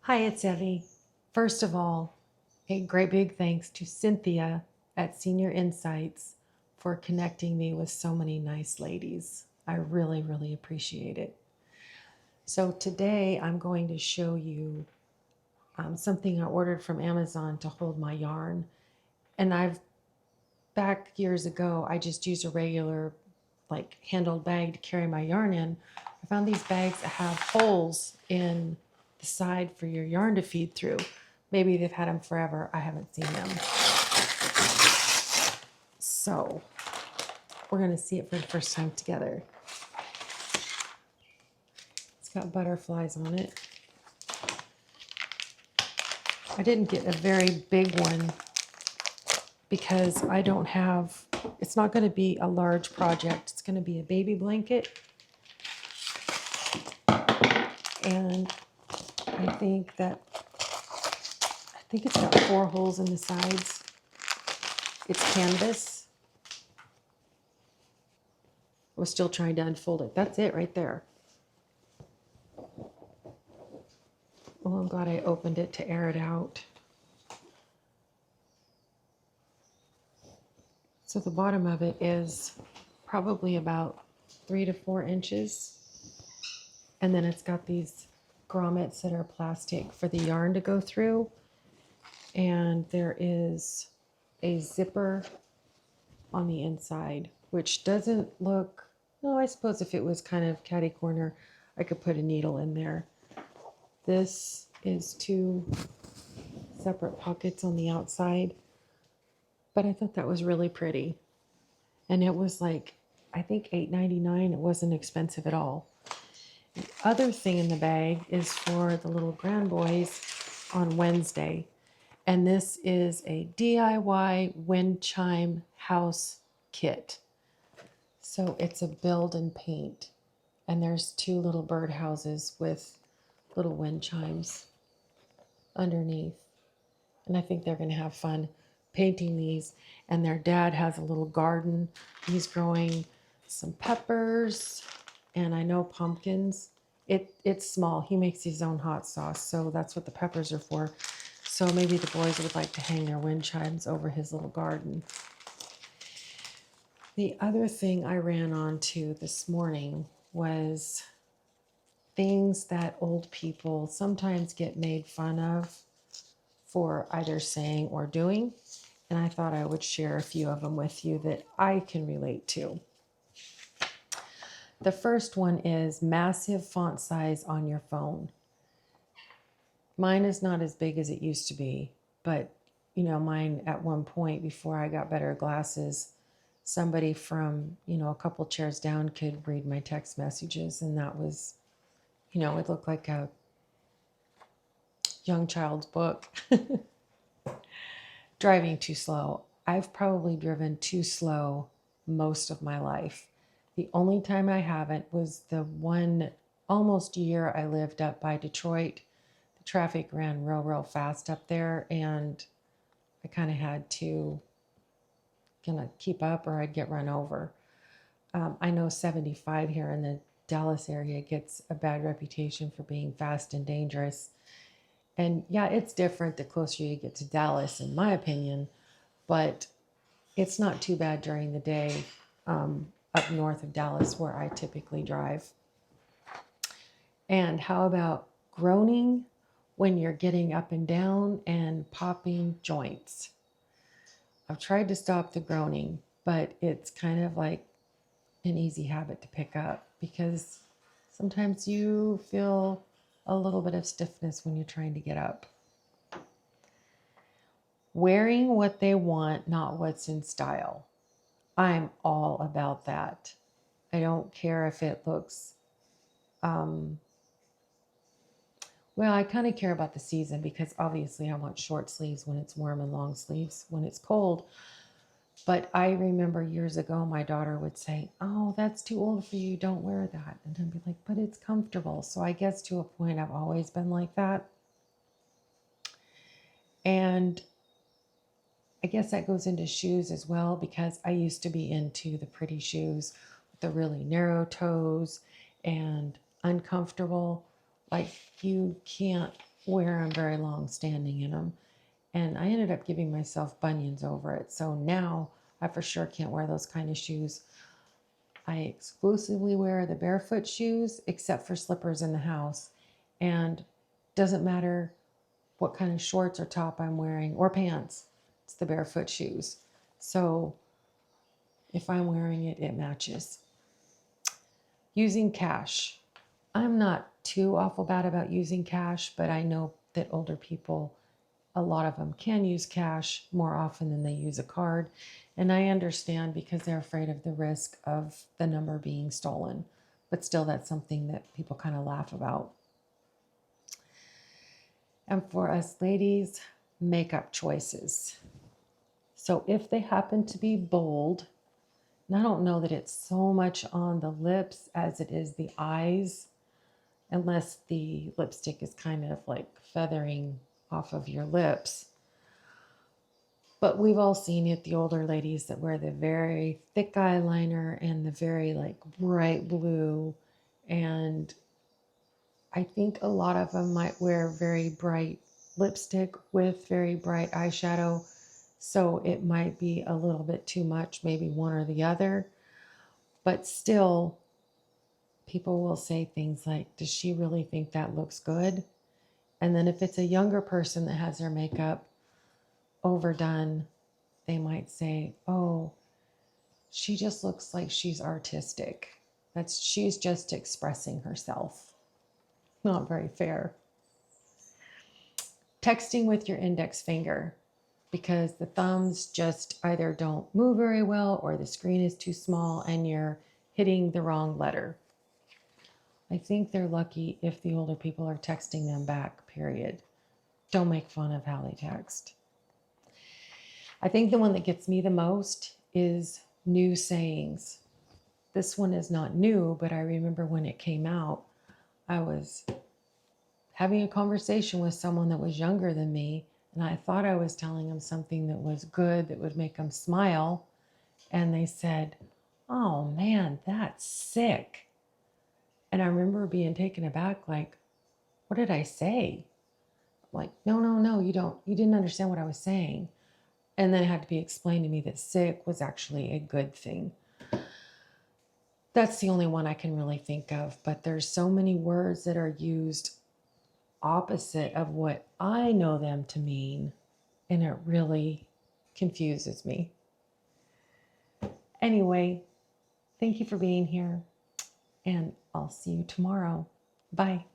Hi, it's Evie. First of all, a great big thanks to Cynthia at Senior Insights for connecting me with so many nice ladies. I really, really appreciate it. So today I'm going to show you something I ordered from Amazon to hold my yarn. And back years ago, I just used a regular like handled bag to carry my yarn in. I found these bags that have holes in the side for your yarn to feed through. Maybe they've had them forever. I haven't seen them. So we're going to see it for the first time together. It's got butterflies on it. I didn't get a very big one because I don't have, it's not going to be a large project. It's going to be a baby blanket. And I think it's got 4 holes in the sides. It's canvas. I was still trying to unfold it. That's it right there. Well, I'm glad I opened it to air it out. So the bottom of it is probably about 3 to 4 inches. And then it's got these grommets that are plastic for the yarn to go through. And there is a zipper on the inside, which doesn't look, no, I suppose if it was kind of catty corner, I could put a needle in there. This is 2 separate pockets on the outside, but I thought that was really pretty. And it was like, I think $8.99. It wasn't expensive at all. The other thing in the bag is for the little grand boys on Wednesday. And this is a DIY wind chime house kit. So it's a build and paint. And there's 2 little bird houses with little wind chimes underneath. And I think they're going to have fun painting these. And their dad has a little garden. He's growing some peppers and I know pumpkins. It's small. He makes his own hot sauce, so that's what the peppers are for. So maybe the boys would like to hang their wind chimes over his little garden. The other thing I ran onto this morning was things that old people sometimes get made fun of for either saying or doing. And I thought I would share a few of them with you that I can relate to. The first one is massive font size on your phone. Mine is not as big as it used to be, but mine at one point before I got better glasses, somebody from, a couple chairs down could read my text messages, and that was, it looked like a young child's book. Driving too slow. I've probably driven too slow most of my life. The only time I haven't was the one almost year I lived up by Detroit. The traffic ran real fast up there, and I kind of had to keep up or I'd get run over. I know 75 here in the Dallas area gets a bad reputation for being fast and dangerous. And yeah, it's different the closer you get to Dallas, in my opinion, but it's not too bad during the day up north of Dallas where I typically drive. And how about groaning when you're getting up and down and popping joints? I've tried to stop the groaning, but it's kind of like an easy habit to pick up because sometimes you feel a little bit of stiffness when you're trying to get up. Wearing what they want, not what's in style. I'm all about that. I don't care if it looks, well, I kind of care about the season because obviously I want short sleeves when it's warm and long sleeves when it's cold. But I remember years ago, my daughter would say, "Oh, that's too old for you. Don't wear that." And I'd be like, "But it's comfortable." So I guess to a point, I've always been like that. And I guess that goes into shoes as well because I used to be into the pretty shoes with the really narrow toes and uncomfortable. Like you can't wear them very long standing in them. And I ended up giving myself bunions over it. So now I for sure can't wear those kind of shoes. I exclusively wear the barefoot shoes except for slippers in the house. And doesn't matter what kind of shorts or top I'm wearing or pants, it's the barefoot shoes. So if I'm wearing it, it matches. Using cash. I'm not too awful bad about using cash, but I know that older people, a lot of them can use cash more often than they use a card. And I understand because they're afraid of the risk of the number being stolen. But still, that's something that people kind of laugh about. And for us ladies, makeup choices. So if they happen to be bold, and I don't know that it's so much on the lips as it is the eyes, unless the lipstick is kind of like feathering off of your lips. But we've all seen it, the older ladies that wear the very thick eyeliner and the very like bright blue. And I think a lot of them might wear very bright lipstick with very bright eyeshadow. So it might be a little bit too much, maybe one or the other. But still, people will say things like, does she really think that looks good? And then if it's a younger person that has their makeup overdone, they might say, oh, she just looks like she's artistic. She's just expressing herself. Not very fair. Texting with your index finger, because the thumbs just either don't move very well or the screen is too small and you're hitting the wrong letter. I think they're lucky if the older people are texting them back, period. Don't make fun of how they text. I think the one that gets me the most is new sayings. This one is not new, but I remember when it came out, I was having a conversation with someone that was younger than me, and I thought I was telling them something that was good, that would make them smile. And they said, oh man, that's sick. And I remember being taken aback, like, what did I say? I'm like, no, you didn't understand what I was saying. And then it had to be explained to me that sick was actually a good thing. That's the only one I can really think of, but there's so many words that are used opposite of what I know them to mean, and it really confuses me. Anyway, thank you for being here, and I'll see you tomorrow. Bye.